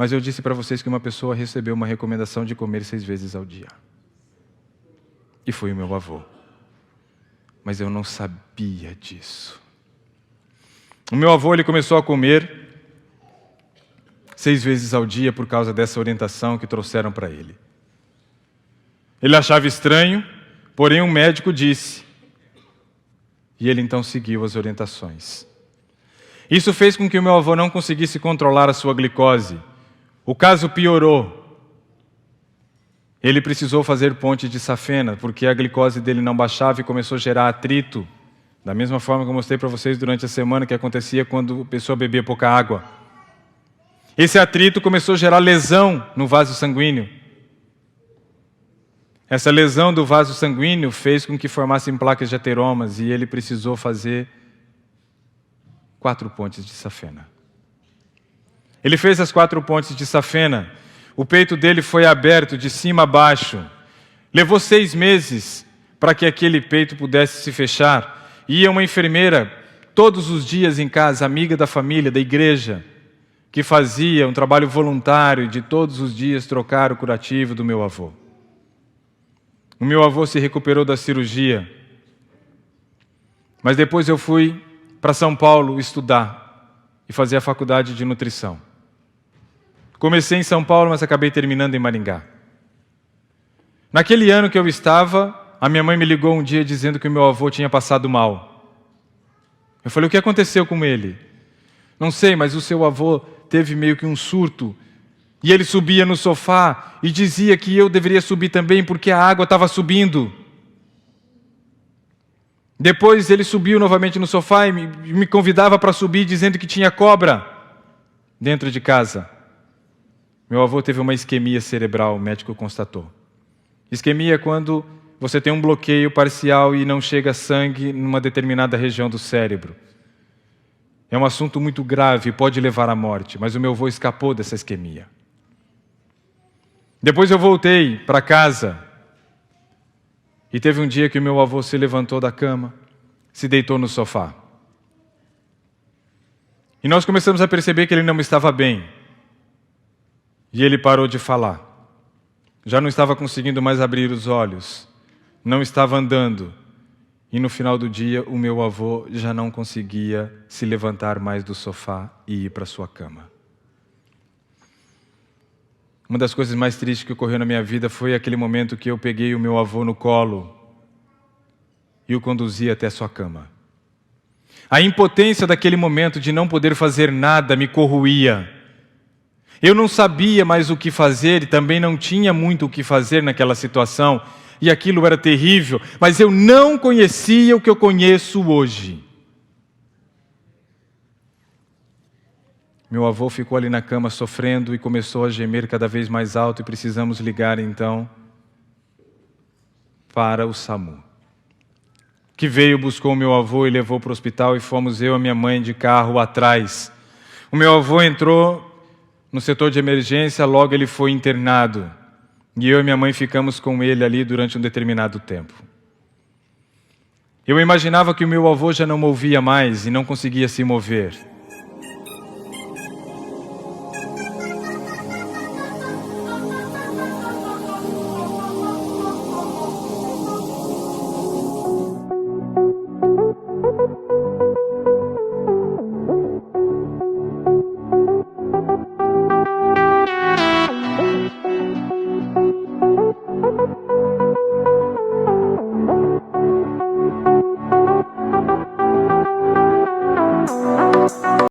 Mas eu disse para vocês que uma pessoa recebeu uma recomendação de comer 6 vezes ao dia. E foi o meu avô. Mas eu não sabia disso. O meu avô, ele começou a comer 6 vezes ao dia por causa dessa orientação que trouxeram para ele. Ele achava estranho, porém um médico disse. E ele então seguiu as orientações. Isso fez com que o meu avô não conseguisse controlar a sua glicose. O caso piorou. Ele precisou fazer ponte de safena, porque a glicose dele não baixava e começou a gerar atrito. Da mesma forma que eu mostrei para vocês durante a semana que acontecia quando a pessoa bebia pouca água. Esse atrito começou a gerar lesão no vaso sanguíneo. Essa lesão do vaso sanguíneo fez com que formassem placas de ateromas e ele precisou fazer 4 pontes de safena. Ele fez as 4 pontes de safena. O peito dele foi aberto de cima a baixo. Levou 6 meses para que aquele peito pudesse se fechar. Ia uma enfermeira todos os dias em casa, amiga da família, da igreja, que fazia um trabalho voluntário de todos os dias trocar o curativo do meu avô. O meu avô se recuperou da cirurgia. Mas depois eu fui para São Paulo estudar e fazer a faculdade de nutrição. Comecei em São Paulo, mas acabei terminando em Maringá. Naquele ano que eu estava, a minha mãe me ligou um dia dizendo que o meu avô tinha passado mal. Eu falei, o que aconteceu com ele? Não sei, mas o seu avô teve meio que um surto. E ele subia no sofá e dizia que eu deveria subir também porque a água estava subindo. Depois ele subiu novamente no sofá e me convidava para subir dizendo que tinha cobra dentro de casa. Meu avô teve uma isquemia cerebral, o médico constatou. Isquemia é quando você tem um bloqueio parcial e não chega sangue numa determinada região do cérebro. É um assunto muito grave e pode levar à morte, mas o meu avô escapou dessa isquemia. Depois eu voltei para casa e teve um dia que o meu avô se levantou da cama, se deitou no sofá. E nós começamos a perceber que ele não estava bem. E ele parou de falar. Já não estava conseguindo mais abrir os olhos. Não estava andando. E no final do dia, o meu avô já não conseguia se levantar mais do sofá e ir para sua cama. Uma das coisas mais tristes que ocorreu na minha vida foi aquele momento que eu peguei o meu avô no colo e o conduzi até a sua cama. A impotência daquele momento de não poder fazer nada me corroía. Eu não sabia mais o que fazer e também não tinha muito o que fazer naquela situação. E aquilo era terrível, mas eu não conhecia o que eu conheço hoje. Meu avô ficou ali na cama sofrendo e começou a gemer cada vez mais alto e precisamos ligar então para o SAMU. Que veio, buscou o meu avô e levou para o hospital e fomos eu e minha mãe de carro atrás. O meu avô entrou no setor de emergência, logo ele foi internado. E eu e minha mãe ficamos com ele ali durante um determinado tempo. Eu imaginava que o meu avô já não movia mais e não conseguia se mover.